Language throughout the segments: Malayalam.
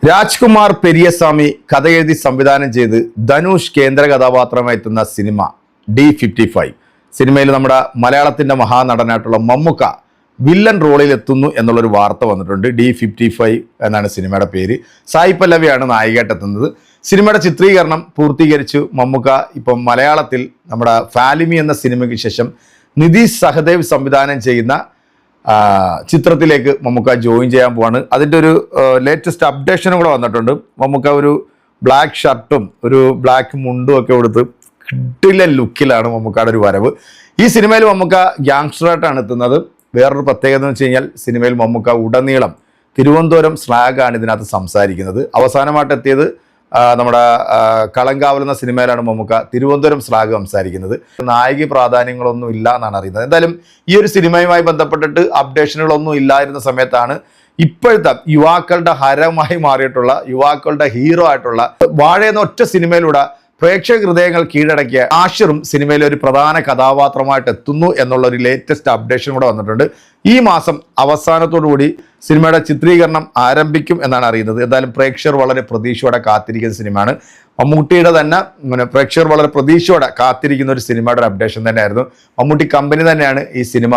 രാജ്കുമാർ പെരിയസ്വാമി കഥ എഴുതി സംവിധാനം ചെയ്ത് ധനുഷ് കേന്ദ്ര കഥാപാത്രമായി എത്തുന്ന സിനിമ D55. സിനിമയിൽ നമ്മുടെ മലയാളത്തിന്റെ മഹാനടനായിട്ടുള്ള മമ്മൂക്ക വില്ലൻ റോളിൽ എത്തുന്നു എന്നുള്ളൊരു വാർത്ത വന്നിട്ടുണ്ട്. D55 എന്നാണ് സിനിമയുടെ പേര്. സായി പല്ലവിയാണ് നായികയായിട്ട് എത്തുന്നത്. സിനിമയുടെ ചിത്രീകരണം പൂർത്തീകരിച്ചു. മമ്മൂക്ക ഇപ്പം മലയാളത്തിൽ നമ്മുടെ ഫാലിമി എന്ന സിനിമയ്ക്ക് ശേഷം നിതീഷ് സഹദേവ് സംവിധാനം ചെയ്യുന്ന ചിത്രത്തിലേക്ക് മമ്മൂക്ക ജോയിൻ ചെയ്യാൻ പോവാണ്. അതിൻ്റെ ഒരു ലേറ്റസ്റ്റ് അപ്ഡേഷനും കൂടെ വന്നിട്ടുണ്ട്. മമ്മൂക്ക ഒരു ബ്ലാക്ക് ഷർട്ടും ഒരു ബ്ലാക്ക് മുണ്ടും ഒക്കെ കൊടുത്ത് കിടിലൻ ലുക്കിലാണ് മമ്മൂക്കയുടെ ഒരു വരവ്. ഈ സിനിമയിൽ മമ്മൂക്ക ഗ്യാങ്സ്റ്ററായിട്ടാണ് എത്തുന്നത്. വേറൊരു പ്രത്യേകത എന്ന് വെച്ച് കഴിഞ്ഞാൽ സിനിമയിൽ മമ്മൂക്ക ഉടനീളം തിരുവനന്തപുരം സ്ലാഗാണ് ഇതിനകത്ത് സംസാരിക്കുന്നത്. അവസാനമായിട്ട് എത്തിയത് നമ്മുടെ കളങ്കാവൽ എന്ന സിനിമയിലാണ് മമ്മൂക്ക തിരുവനന്തപുരം സ്ലാഗ് സംസാരിക്കുന്നത്. നായിക പ്രാധാന്യങ്ങളൊന്നും ഇല്ല എന്നാണ് അറിയുന്നത്. എന്തായാലും ഈ ഒരു സിനിമയുമായി ബന്ധപ്പെട്ടിട്ട് അപ്ഡേഷനുകളൊന്നും ഇല്ലായിരുന്ന സമയത്താണ് ഇപ്പോഴത്തെ യുവാക്കളുടെ ഹരമായി മാറിയിട്ടുള്ള യുവാക്കളുടെ ഹീറോ ആയിട്ടുള്ള വാഴ എന്ന ഒറ്റ സിനിമയിലൂടെ പ്രേക്ഷക ഹൃദയങ്ങൾ കീഴടക്കിയ ആഷിറും സിനിമയിലെ ഒരു പ്രധാന കഥാപാത്രമായിട്ട് എത്തുന്നു എന്നുള്ള ഒരു ലേറ്റസ്റ്റ് അപ്ഡേഷൻ കൂടെ വന്നിട്ടുണ്ട്. ഈ മാസം അവസാനത്തോടുകൂടി സിനിമയുടെ ചിത്രീകരണം ആരംഭിക്കും എന്നാണ് അറിയുന്നത്. എന്തായാലും പ്രേക്ഷകർ വളരെ പ്രതീക്ഷയോടെ കാത്തിരിക്കുന്ന സിനിമയാണ്. മമ്മൂട്ടിയുടെ തന്നെ പ്രേക്ഷകർ വളരെ പ്രതീക്ഷയോടെ കാത്തിരിക്കുന്ന ഒരു സിനിമയുടെ ഒരു അപ്ഡേഷൻ തന്നെയായിരുന്നു. മമ്മൂട്ടി കമ്പനി തന്നെയാണ് ഈ സിനിമ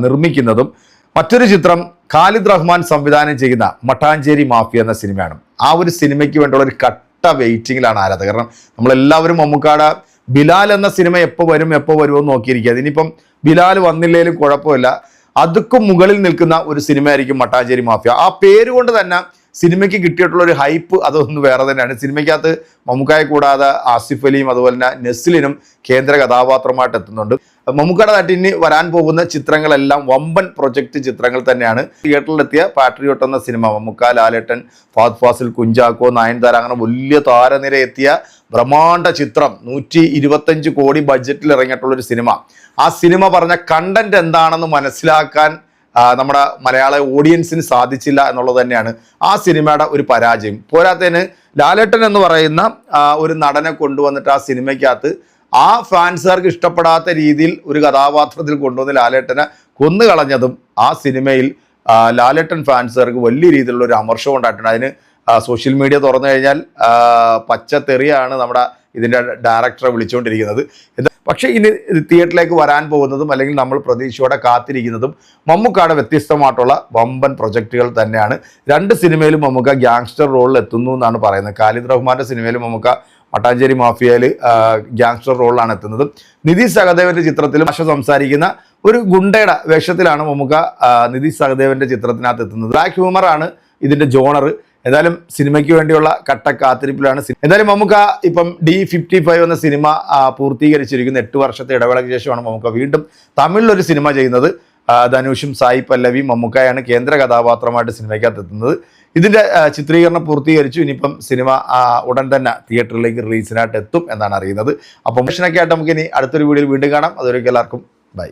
നിർമ്മിക്കുന്നതും. മറ്റൊരു ചിത്രം ഖാലിദ് റഹ്മാൻ സംവിധാനം ചെയ്യുന്ന മട്ടാഞ്ചേരി മാഫിയ എന്ന സിനിമയാണ്. ആ ഒരു സിനിമയ്ക്ക് വേണ്ടിയുള്ള ഒരു വെയിറ്റിംഗിലാണ് ആരാധകർ. കാരണം നമ്മളെല്ലാവരും മമ്മൂക്കാടെ ബിലാൽ എന്ന സിനിമ എപ്പോൾ വരുമോ നോക്കിയിരിക്കുക. അതിനിപ്പം ബിലാൽ വന്നില്ലെങ്കിലും കുഴപ്പമില്ല, അതുക്കും മുകളിൽ നിൽക്കുന്ന ഒരു സിനിമയായിരിക്കും മട്ടാഞ്ചേരി മാഫിയ. ആ പേര് കൊണ്ട് തന്നെ സിനിമയ്ക്ക് കിട്ടിയിട്ടുള്ള ഒരു ഹൈപ്പ് അതൊന്ന് വേറെ തന്നെയാണ്. സിനിമയ്ക്കകത്ത് മമ്മൂക്കായെ കൂടാതെ ആസിഫ് അലിയും അതുപോലെ തന്നെ നെസ്ലിനും കേന്ദ്ര കഥാപാത്രമായിട്ട് എത്തുന്നുണ്ട്. മമ്മൂക്കയുടെ നാട്ടിന് വരാൻ പോകുന്ന ചിത്രങ്ങളെല്ലാം വമ്പൻ പ്രൊജക്ട് ചിത്രങ്ങൾ തന്നെയാണ്. തിയേറ്ററിലെത്തിയ പാട്രിയോട്ട് എന്ന സിനിമ മമ്മൂക്ക, ലാലേട്ടൻ, ഫഹദ് ഫാസിൽ, കുഞ്ചാക്കോ, നയൻതാര അങ്ങനെ വലിയ താരനിര എത്തിയ ബ്രഹ്മാണ്ഡ ചിത്രം 125 കോടി ബഡ്ജറ്റിൽ ഇറങ്ങിയിട്ടുള്ളൊരു സിനിമ. ആ സിനിമ പറഞ്ഞ കണ്ടന്റ് എന്താണെന്ന് മനസ്സിലാക്കാൻ നമ്മുടെ മലയാള ഓഡിയൻസിന് സാധിച്ചില്ല എന്നുള്ളത് തന്നെയാണ് ആ സിനിമയുടെ ഒരു പരാജയം. പോരാത്തതിന് ലാലേട്ടൻ എന്ന് പറയുന്ന ഒരു നടനെ കൊണ്ടുവന്നിട്ട് ആ സിനിമയ്ക്കകത്ത് ആ ഫാൻസുകാർക്ക് ഇഷ്ടപ്പെടാത്ത രീതിയിൽ ഒരു കഥാപാത്രത്തിൽ കൊണ്ടുവന്ന് ലാലേട്ടനെ കൊന്നുകളഞ്ഞതും ആ സിനിമയിൽ ലാലേട്ടൻ ഫാൻസുകാർക്ക് വലിയ രീതിയിലുള്ള ഒരു അമർഷം ഉണ്ടായിട്ടുണ്ട്. അതിന് സോഷ്യൽ മീഡിയ തുറന്നു കഴിഞ്ഞാൽ പച്ചത്തെറിയാണ് നമ്മുടെ ഇതിൻ്റെ ഡയറക്ടറെ വിളിച്ചുകൊണ്ടിരിക്കുന്നത്. പക്ഷേ ഇനി തിയേറ്ററിലേക്ക് വരാൻ പോകുന്നതും അല്ലെങ്കിൽ നമ്മൾ പ്രതീക്ഷയോടെ കാത്തിരിക്കുന്നതും മമ്മൂക്കയുടെ വ്യത്യസ്തമായിട്ടുള്ള വമ്പൻ പ്രൊജക്റ്റുകൾ തന്നെയാണ്. രണ്ട് സിനിമയിലും മമ്മൂക്ക ഗ്യാങ്സ്റ്റർ റോളിൽ എത്തുന്നു എന്നാണ് പറയുന്നത്. ഖാലിദ് റഹ്മാൻ്റെ സിനിമയിലും മമ്മൂക്ക മട്ടാഞ്ചേരി മാഫിയയിൽ ഗ്യാങ്സ്റ്റർ റോളിലാണ് എത്തുന്നത്. നിതീഷ് സഹദേവൻ്റെ ചിത്രത്തിലും സംസാരിക്കുന്ന ഒരു ഗുണ്ടയുടെ വേഷത്തിലാണ് മമ്മൂക്ക നിതീഷ് സഹദേവൻ്റെ ചിത്രത്തിനകത്ത് എത്തുന്നത്. ബ്ലാക്ക് ഹ്യൂമറാണ് ഇതിൻ്റെ ജോണർ. എന്തായാലും സിനിമയ്ക്ക് വേണ്ടിയുള്ള കാത്തിരിപ്പിലാണ്. എന്തായാലും മമ്മൂക്ക ഇപ്പം D55 എന്ന സിനിമ പൂർത്തീകരിച്ചിരിക്കുന്ന 8 വർഷത്തെ ഇടവേളയ്ക്ക് ശേഷമാണ് മമ്മൂക്ക വീണ്ടും തമിഴിലൊരു സിനിമ ചെയ്യുന്നത്. ധനുഷും സായി പല്ലവിയും മമ്മൂക്കയാണ് കേന്ദ്ര കഥാപാത്രമായിട്ട് സിനിമയ്ക്കകത്ത് എത്തുന്നത്. ഇതിൻ്റെ ചിത്രീകരണം പൂർത്തീകരിച്ചു. ഇനിയിപ്പം സിനിമ ഉടൻ തന്നെ തിയേറ്ററിലേക്ക് റിലീസിനായിട്ട് എത്തും എന്നാണ് അറിയുന്നത്. അപ്പം മിഷനൊക്കെ ആയിട്ട് നമുക്ക് ഇനി അടുത്തൊരു വീഡിയോയിൽ വീണ്ടും കാണാം. അതുവരെയ്ക്കും എല്ലാവർക്കും ബൈ.